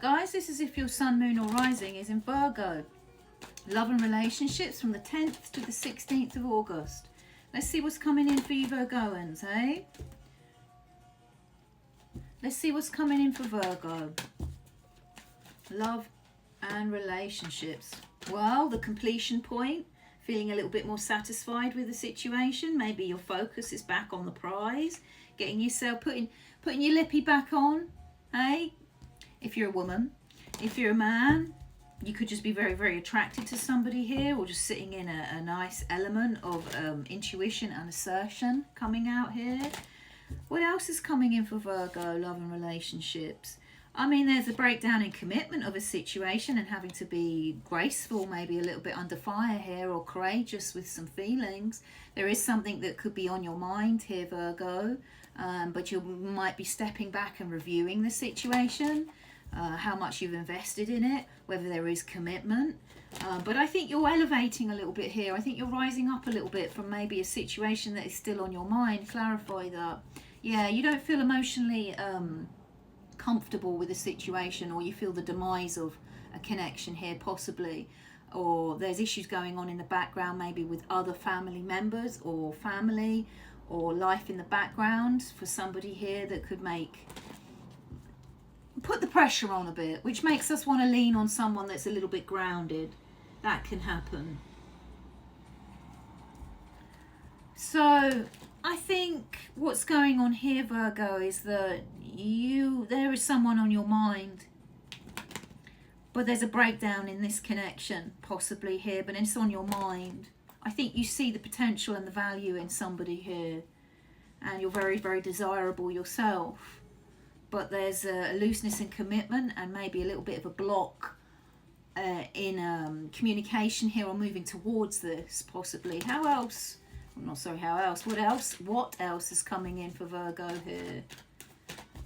guys, this is if your sun, moon or rising is in Virgo. Love and relationships from the 10th to the 16th of August. Let's see what's coming in for you Virgoans, eh? Let's see what's coming in for Virgo. Love and relationships. Well, the completion point. Feeling a little bit more satisfied with the situation. Maybe your focus is back on the prize. Getting yourself, putting your lippy back on, eh? If you're a woman. If you're a man, you could just be very, very attracted to somebody here, or just sitting in a nice element of intuition and assertion coming out here. What else is coming in for Virgo, love and relationships? I mean, there's a breakdown in commitment of a situation and having to be graceful, maybe a little bit under fire here, or courageous with some feelings. There is something that could be on your mind here, Virgo, but you might be stepping back and reviewing the situation, how much you've invested in it, whether there is commitment. But I think you're elevating a little bit here. I think you're rising up a little bit from maybe a situation that is still on your mind. Clarify that. Yeah, you don't feel emotionally comfortable with a situation, or you feel the demise of a connection here possibly, or there's issues going on in the background, maybe with other family members or family or life in the background for somebody here that could put the pressure on a bit, which makes us want to lean on someone that's a little bit grounded. That can happen. So I think what's going on here, Virgo, is that there is someone on your mind, but there's a breakdown in this connection possibly here, but it's on your mind. I think you see the potential and the value in somebody here, and you're very, very desirable yourself, but there's a looseness in commitment and maybe a little bit of a block in communication here, or moving towards this possibly. How else? I'm not sorry, how else? What else is coming in for Virgo here?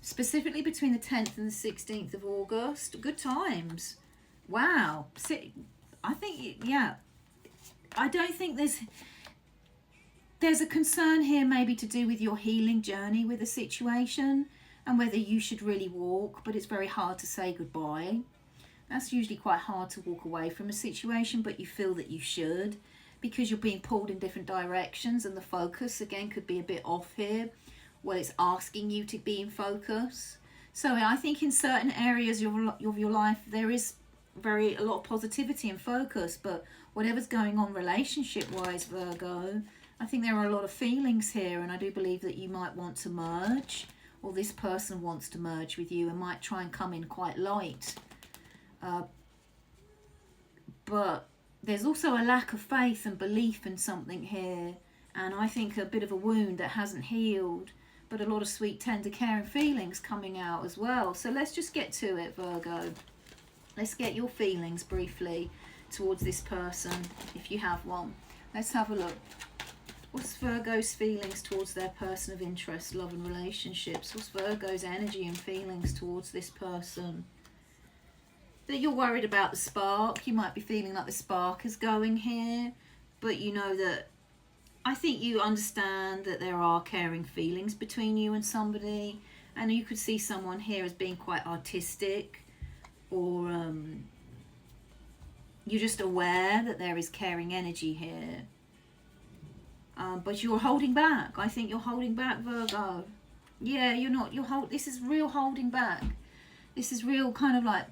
Specifically between the 10th and the 16th of August. Good times. Wow. I think, yeah. I don't think there's a concern here maybe to do with your healing journey with the situation, and whether you should really walk, but it's very hard to say goodbye. That's usually quite hard to walk away from a situation, but you feel that you should, because you're being pulled in different directions, and the focus again could be a bit off here. Well, it's asking you to be in focus. So I think in certain areas of your life there is a lot of positivity and focus, but whatever's going on relationship wise, Virgo, I think there are a lot of feelings here, and I do believe that you might want to merge, or this person wants to merge with you and might try and come in quite light, but there's also a lack of faith and belief in something here, and I think a bit of a wound that hasn't healed, but a lot of sweet, tender, caring feelings coming out as well. So let's just get to it, Virgo. Let's get your feelings briefly towards this person, if you have one. Let's have a look. What's Virgo's feelings towards their person of interest, love and relationships? What's Virgo's energy and feelings towards this person? That you're worried about the spark. You might be feeling like the spark is going here, but you know that, I think you understand that there are caring feelings between you and somebody, and you could see someone here as being quite artistic, or you're just aware that there is caring energy here, but you're holding back. I think you're holding back, Virgo. Yeah, this is real holding back. This is real kind of like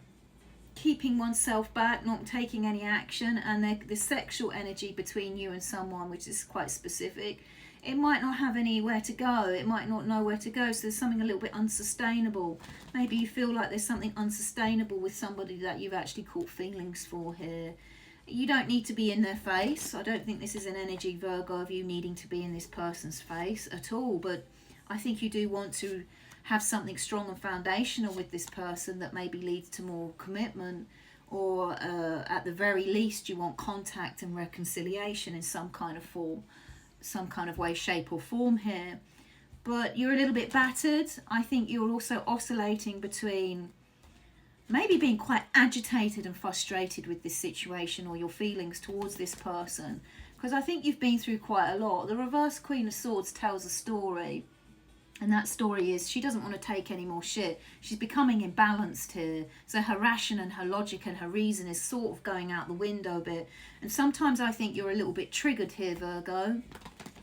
keeping oneself back, not taking any action, and the sexual energy between you and someone, which is quite specific. It might not have anywhere to go. It might not know where to go. So there's something a little bit unsustainable. Maybe you feel like there's something unsustainable with somebody that you've actually caught feelings for here. You don't need to be in their face. I don't think this is an energy, Virgo, of you needing to be in this person's face at all. But I think you do want to have something strong and foundational with this person that maybe leads to more commitment, or at the very least you want contact and reconciliation in some kind of form, some kind of way, shape or form here. But you're a little bit battered. I think you're also oscillating between maybe being quite agitated and frustrated with this situation, or your feelings towards this person, because I think you've been through quite a lot. The reverse Queen of Swords tells a story And that story is she doesn't want to take any more shit. She's becoming imbalanced here. So her ration and her logic and her reason is sort of going out the window a bit. And sometimes I think you're a little bit triggered here, Virgo,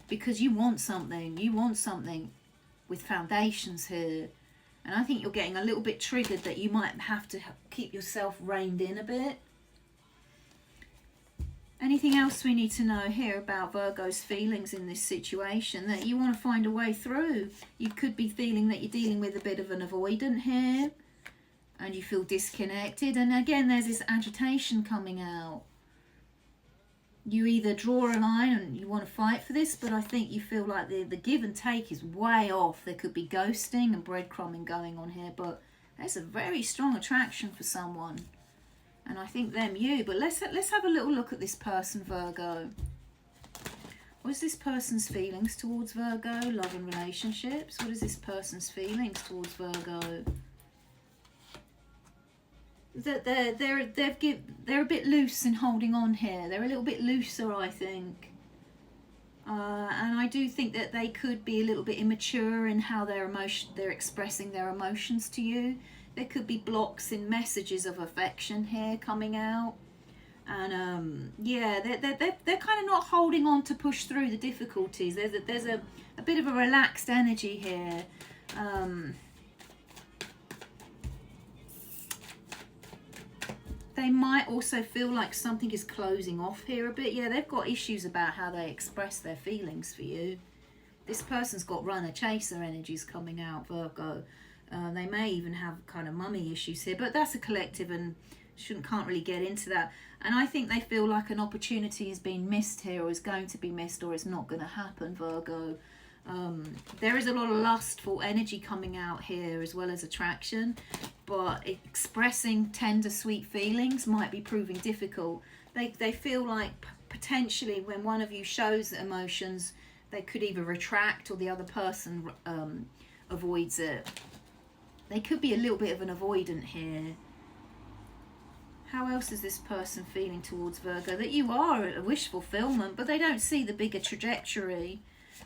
because you want something. You want something with foundations here. And I think you're getting a little bit triggered that you might have to keep yourself reined in a bit. Anything else we need to know here about Virgo's feelings in this situation that you want to find a way through? You could be feeling that you're dealing with a bit of an avoidant here and you feel disconnected. And again, there's this agitation coming out. You either draw a line and you want to fight for this, but I think you feel like the give and take is way off. There could be ghosting and breadcrumbing going on here, but there's a very strong attraction for someone. And I think them you. But let's have a little look at this person, Virgo. What is this person's feelings towards Virgo? Love and relationships. What is this person's feelings towards Virgo? They're a bit loose in holding on here. They're a little bit looser, I think. And I do think that they could be a little bit immature in how they're expressing their emotions to you. There could be blocks in messages of affection here coming out. And yeah, they're kind of not holding on to push through the difficulties. There's a bit of a relaxed energy here. They might also feel like something is closing off here a bit. Yeah, they've got issues about how they express their feelings for you. This person's got runner-chaser energies coming out, Virgo. They may even have kind of mummy issues here, but that's a collective and can't really get into that. And I think they feel like an opportunity has been missed here, or is going to be missed, or it's not going to happen, Virgo. There is a lot of lustful energy coming out here as well as attraction, but expressing tender, sweet feelings might be proving difficult. They feel like potentially when one of you shows emotions, they could either retract or the other person avoids it. They could be a little bit of an avoidant here. How else is this person feeling towards Virgo? That you are a wish fulfillment, but they don't see the bigger trajectory.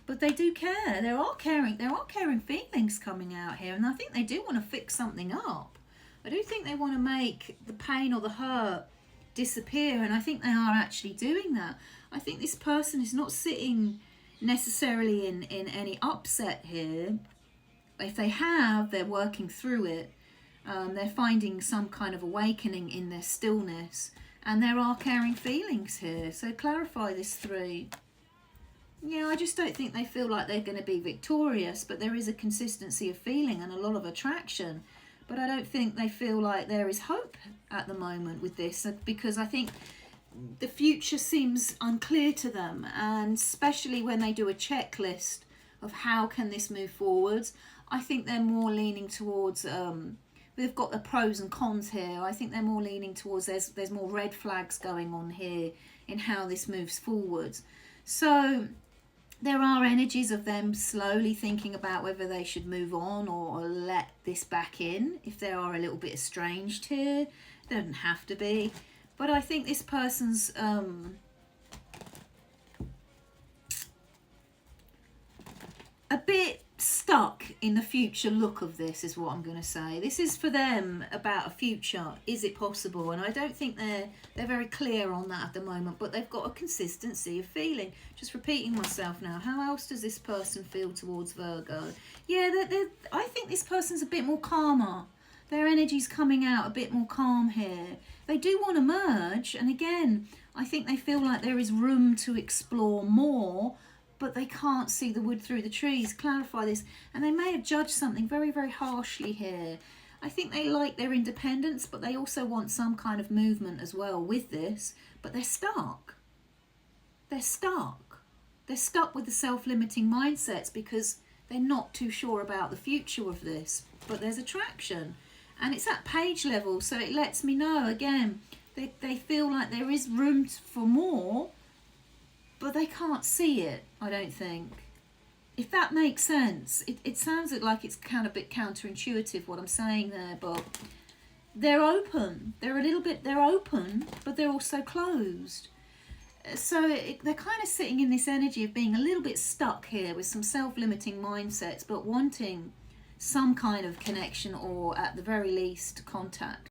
But they do care. There are caring feelings coming out here, and I think they do want to fix something up. I do think they want to make the pain or the hurt disappear, and I think they are actually doing that. I think this person is not sitting necessarily in any upset here. If they have, they're working through it. They're finding some kind of awakening in their stillness, and there are caring feelings here. So clarify this 3. Yeah, I just don't think they feel like they're going to be victorious, but there is a consistency of feeling and a lot of attraction. But I don't think they feel like there is hope at the moment with this, because I think the future seems unclear to them, and especially when they do a checklist of how can this move forwards, I think they're more leaning towards, they've got the pros and cons here. I think they're more leaning towards there's more red flags going on here in how this moves forwards. So there are energies of them slowly thinking about whether they should move on or let this back in. If they are a little bit estranged here, they don't have to be. But I think this person's a bit stuck in the future look of this, is what I'm going to say. This is for them about a future. Is it possible? And I don't think they're very clear on that at the moment, but they've got a consistency of feeling. Just repeating myself now. How else does this person feel towards Virgo? Yeah, I think this person's a bit more calmer. Their energy's coming out a bit more calm here. They do want to merge, and again, I think they feel like there is room to explore more, but they can't see the wood through the trees. Clarify this. And they may have judged something very, very harshly here. I think they like their independence, but they also want some kind of movement as well with this. But they're stuck. They're stuck. They're stuck with the self-limiting mindsets because they're not too sure about the future of this. But there's attraction. And it's at page level, so it lets me know, again, they feel like there is room for more, but they can't see it, I don't think. If that makes sense. It sounds like it's kind of a bit counterintuitive what I'm saying there, but they're open. They're open, but they're also closed. So they're kind of sitting in this energy of being a little bit stuck here with some self-limiting mindsets, but wanting some kind of connection or at the very least contact.